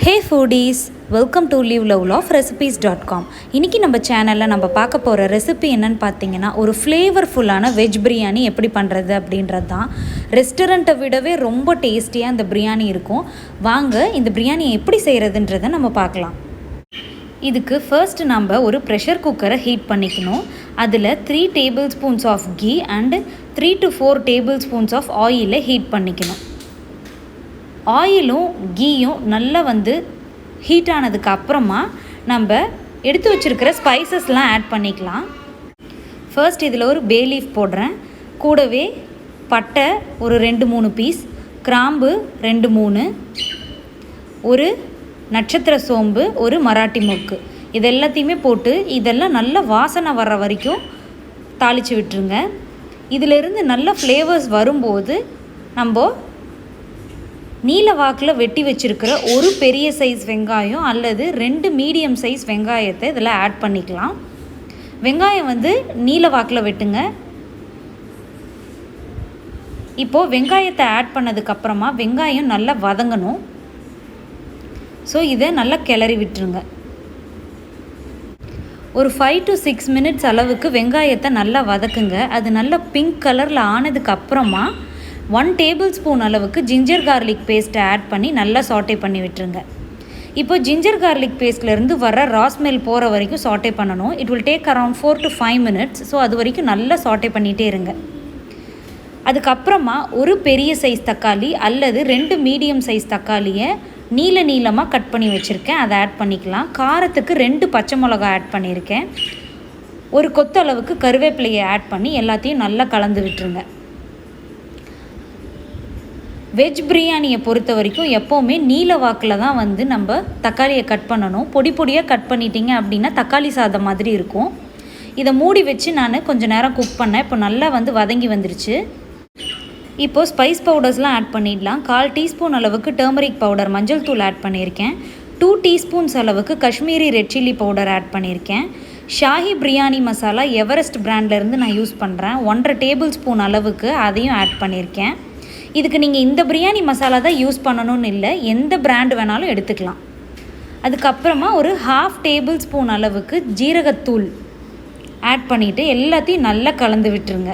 Hey foodies, welcome to liveloveofrecipes.com. இன்னைக்கு நம்ம சேனல்ல நம்ம பார்க்க போற ரெசிபி என்னன்னு பார்த்தீங்கன்னா ஒரு ஃப்ளேவர்ஃபுல்லான வெஜ் பிரியாணி எப்படி பண்றது அப்படின்றது தான். ரெஸ்டாரண்ட்டை விடவே ரொம்ப டேஸ்டியாக இந்த பிரியாணி இருக்கும். வாங்க இந்த பிரியாணியை எப்படி செய்கிறதுன்றதை நம்ம பார்க்கலாம். இதுக்கு ஃபர்ஸ்ட் நம்ம ஒரு ப்ரெஷர் குக்கரை ஹீட் பண்ணிக்கணும். அதில் 3 tablespoons of ghee and 3 to 4 tablespoons of ஆயிலை ஹீட் பண்ணிக்கணும். ஆயிலும் கீயும் நல்லா ஹீட் ஆனதுக்கு அப்புறமா நம்ம எடுத்து வச்சுருக்கிற ஸ்பைசஸ்லாம் ஆட் பண்ணிக்கலாம். ஃபர்ஸ்ட் இதில் ஒரு பே லீஃப் போடுறேன். கூடவே பட்டை ஒரு 2-3 பீஸ், கிராம்பு 2-3, ஒரு நட்சத்திர சோம்பு, ஒரு மராட்டி மொக்கு, இது எல்லாத்தையுமே போட்டு இதெல்லாம் நல்ல வாசனை வர்ற வரைக்கும் தாளித்து விட்டுருங்க. இதிலிருந்து நல்ல ஃப்ளேவர்ஸ் வரும்போது நம்ம நீல வாக்கில் வெட்டி வச்சுருக்கிற ஒரு பெரிய சைஸ் வெங்காயம் அல்லது 2 மீடியம் சைஸ் வெங்காயத்தை இதில் ஆட் பண்ணிக்கலாம். வெங்காயம் நீல வாக்கில் வெட்டுங்க. இப்போது வெங்காயத்தை ஆட் பண்ணதுக்கப்புறமா வெங்காயம் நல்லா வதங்கணும். ஸோ இதை நல்லா கிளறி விட்டுருங்க. ஒரு 5 to 6 minutes அளவுக்கு வெங்காயத்தை நல்லா வதக்குங்க. அது நல்லா பிங்க் கலரில் ஆனதுக்கப்புறமா 1 tablespoon அளவுக்கு ஜிஞ்சர் கார்லிக் பேஸ்ட்டை ஆட் பண்ணி நல்லா சாட்டே பண்ணி விட்டுருங்க. இப்போ ஜிஞ்சர் கார்லிக் பேஸ்ட்லேருந்து வர ரா ஸ்மெல் போகிற வரைக்கும் சாட்டே பண்ணணும். It will take around 4 to 5 minutes. So அது வரைக்கும் நல்லா சாட்டே பண்ணிகிட்டே இருங்க. அதுக்கப்புறமா ஒரு பெரிய சைஸ் தக்காளி அல்லது 2 மீடியம் சைஸ் தக்காளியை நீளமாக கட் பண்ணி வச்சுருக்கேன், அதை ஆட் பண்ணிக்கலாம். காரத்துக்கு 2 பச்சை மிளகாய் ஆட் பண்ணியிருக்கேன். ஒரு கொத்து அளவுக்கு கருவேப்பிலையை ஆட் பண்ணி எல்லாத்தையும் நல்லா கலந்து விட்டுருங்க. வெஜ் பிரியாணியை பொறுத்த வரைக்கும் எப்போவுமே நீல வாக்கில் தான் நம்ம தக்காளியை கட் பண்ணணும். பொடி பொடியாக கட் பண்ணிட்டீங்க அப்படின்னா தக்காளி சாதம் மாதிரி இருக்கும். இதை மூடி வச்சு நான் கொஞ்சம் நேரம் குக் பண்ணேன். இப்போ நல்லா வதங்கி வந்துருச்சு. இப்போது ஸ்பைஸ் பவுடர்ஸ்லாம் ஆட் பண்ணிடலாம். 1/4 teaspoon அளவுக்கு டர்மரிக் பவுடர், மஞ்சள் தூள் ஆட் பண்ணியிருக்கேன். 2 teaspoons அளவுக்கு Kashmiri red chilli powder add பண்ணியிருக்கேன். ஷாஹி பிரியாணி மசாலா எவரெஸ்ட் பிராண்ட்லேருந்து நான் யூஸ் பண்ணுறேன். 1.5 tablespoon அளவுக்கு அதையும் ஆட் பண்ணியிருக்கேன். இதுக்கு நீங்கள் இந்த பிரியாணி மசாலா தான் யூஸ் பண்ணணும்னு இல்லை, எந்த பிராண்ட் வேணாலும் எடுத்துக்கலாம். அதுக்கப்புறமா ஒரு 1/2 tablespoon அளவுக்கு ஜீரகத்தூள் ஆட் பண்ணிவிட்டு எல்லாத்தையும் நல்லா கலந்து விட்டுருங்க.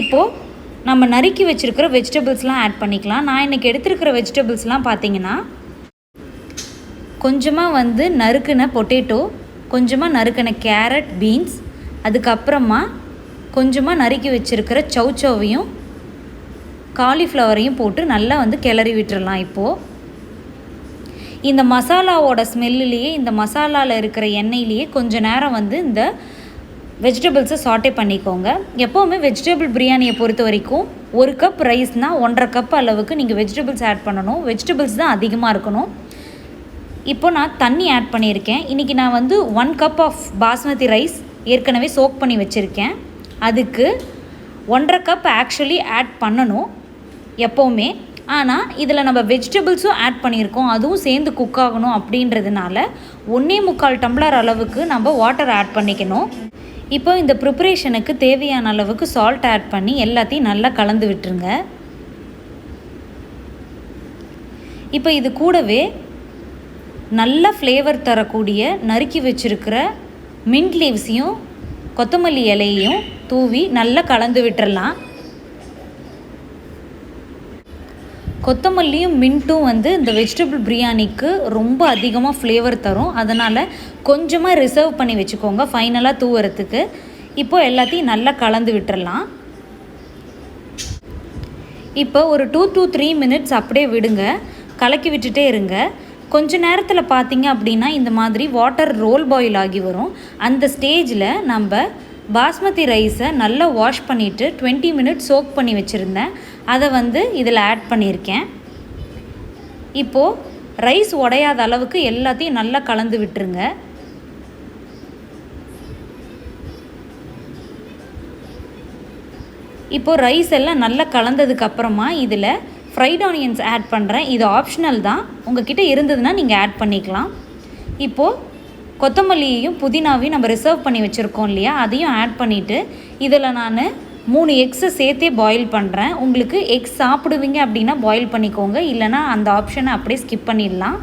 இப்போது நம்ம நறுக்கி வச்சுருக்கிற வெஜிடபிள்ஸ்லாம் ஆட் பண்ணிக்கலாம். நான் இன்றைக்கி எடுத்துருக்கிற வெஜிடபிள்ஸ்லாம் பார்த்தீங்கன்னா கொஞ்சமாக நறுக்கின பொட்டேட்டோ, கொஞ்சமாக நறுக்கின கேரட், பீன்ஸ், அதுக்கப்புறமா கொஞ்சமாக நறுக்கி வச்சுருக்கிற சௌச்சௌவையும் காலிஃப்ளவரையும் போட்டு நல்லா கிளறி விட்டுறலாம். இப்போது இந்த மசாலாவோட ஸ்மெல்லிலேயே, இந்த மசாலாவில் இருக்கிற எண்ணெயிலேயே கொஞ்ச நேரம் இந்த வெஜிடபிள்ஸை சாட்டே பண்ணிக்கோங்க. எப்போவுமே வெஜிடபிள் பிரியாணியை பொறுத்த வரைக்கும் 1 கப் ரைஸ்னால் 1.5 கப் அளவுக்கு நீங்கள் வெஜிடபிள்ஸ் ஆட் பண்ணணும். வெஜிடபிள்ஸ் தான் அதிகமாக இருக்கணும். இப்போ நான் தண்ணி ஆட் பண்ணியிருக்கேன். இன்றைக்கி நான் 1 கப் ஆஃப் பாஸ்மதி ரைஸ் ஏற்கனவே சோக் பண்ணி வச்சுருக்கேன். அதுக்கு 1.5 கப் ஆக்சுவலி ஆட் பண்ணணும் எப்போவுமே. ஆனால் இதில் நம்ம வெஜிடபிள்ஸும் ஆட் பண்ணியிருக்கோம், அதுவும் சேர்ந்து குக் ஆகணும். அப்படின்றதுனால 1.25 டம்ளர் அளவுக்கு நம்ம வாட்டர் ஆட் பண்ணிக்கணும். இப்போ இந்த ப்ரிப்பரேஷனுக்கு தேவையான அளவுக்கு சால்ட் ஆட் பண்ணி எல்லாத்தையும் நல்லா கலந்து விட்டுருங்க. இப்போ இது கூடவே நல்ல ஃப்ளேவர் தரக்கூடிய நறுக்கி வச்சுருக்கிற மின்ட் லீவ்ஸையும் கொத்தமல்லி இலையையும் தூவி நல்லா கலந்து விட்டுறலாம். கொத்தமல்லியும் மின்ட்டும் இந்த வெஜிடபிள் பிரியாணிக்கு ரொம்ப அதிகமாக ஃப்ளேவர் தரும். அதனால் கொஞ்சமாக ரிசர்வ் பண்ணி வச்சுக்கோங்க ஃபைனலாக தூவுறதுக்கு. இப்போது எல்லாத்தையும் நல்லா கலந்து விட்டுறலாம். இப்போ ஒரு 2 to 3 minutes அப்படியே விடுங்க, கலக்கி விட்டுட்டே இருங்க. கொஞ்ச நேரத்தில் பார்த்தீங்க அப்படின்னா இந்த மாதிரி வாட்டர் ரோல் பாயில் ஆகி வரும். அந்த ஸ்டேஜில் நம்ம பாஸ்மதி ரைஸை நல்லா வாஷ் பண்ணிவிட்டு 20 minutes சோக் பண்ணி வச்சுருந்தேன், அதை இதில் ஆட் பண்ணியிருக்கேன். இப்போது ரைஸ் உடையாத அளவுக்கு எல்லாத்தையும் நல்லா கலந்து விட்டுருங்க. இப்போது ரைஸ் எல்லாம் நல்லா கலந்ததுக்கப்புறமா இதில் ஃப்ரைட் ஆனியன்ஸ் ஆட் பண்ணுறேன். இது ஆப்ஷனல் தான், உங்ககிட்ட இருந்ததுன்னா நீங்கள் ஆட் பண்ணிக்கலாம். இப்போது கொத்தமல்லியையும் புதினாவையும் நம்ம ரிசர்வ் பண்ணி வச்சுருக்கோம் இல்லையா, அதையும் ஆட் பண்ணிவிட்டு இதில் நான் 3 எக்ஸை சேர்த்தே பாயில் பண்ணுறேன். உங்களுக்கு எக்ஸ் சாப்பிடுவீங்க அப்படின்னா பாயில் பண்ணிக்கோங்க, இல்லைனா அந்த ஆப்ஷனை அப்படியே ஸ்கிப் பண்ணிடலாம்.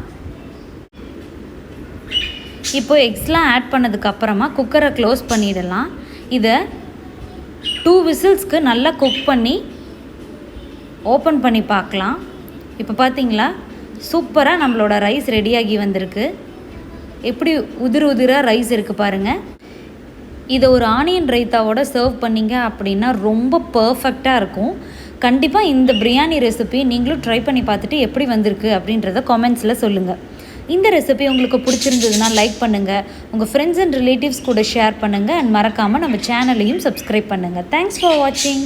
இப்போ எக்ஸ்லாம் ஆட் பண்ணதுக்கப்புறமா குக்கரை க்ளோஸ் பண்ணிடலாம். இதை 2 விசில்ஸ்க்கு நல்லா குக் பண்ணி ஓப்பன் பண்ணி பார்க்கலாம். இப்போ பார்த்தீங்களா, சூப்பராக நம்மளோட ரைஸ் ரெடியாகி வந்திருக்கு. எப்படி உதிராக ரைஸ் இருக்குது பாருங்கள். இதை ஒரு ஆனியன் ரைத்தாவோட சர்வ் பண்ணிங்க அப்படின்னா ரொம்ப பர்ஃபெக்டாக இருக்கும். கண்டிப்பாக இந்த பிரியாணி ரெசிபி நீங்களும் ட்ரை பண்ணி பார்த்துட்டு எப்படி வந்திருக்கு அப்படின்றத காமெண்ட்ஸில் சொல்லுங்கள். இந்த ரெசிபி உங்களுக்கு பிடிச்சிருந்ததுன்னா லைக் பண்ணுங்கள், உங்கள் ஃப்ரெண்ட்ஸ் அண்ட் ரிலேட்டிவ்ஸ் கூட ஷேர் பண்ணுங்கள், அண்ட் மறக்காமல் நம்ம சேனலையும் சப்ஸ்கிரைப் பண்ணுங்கள். தேங்க்ஸ் ஃபார் வாட்சிங்.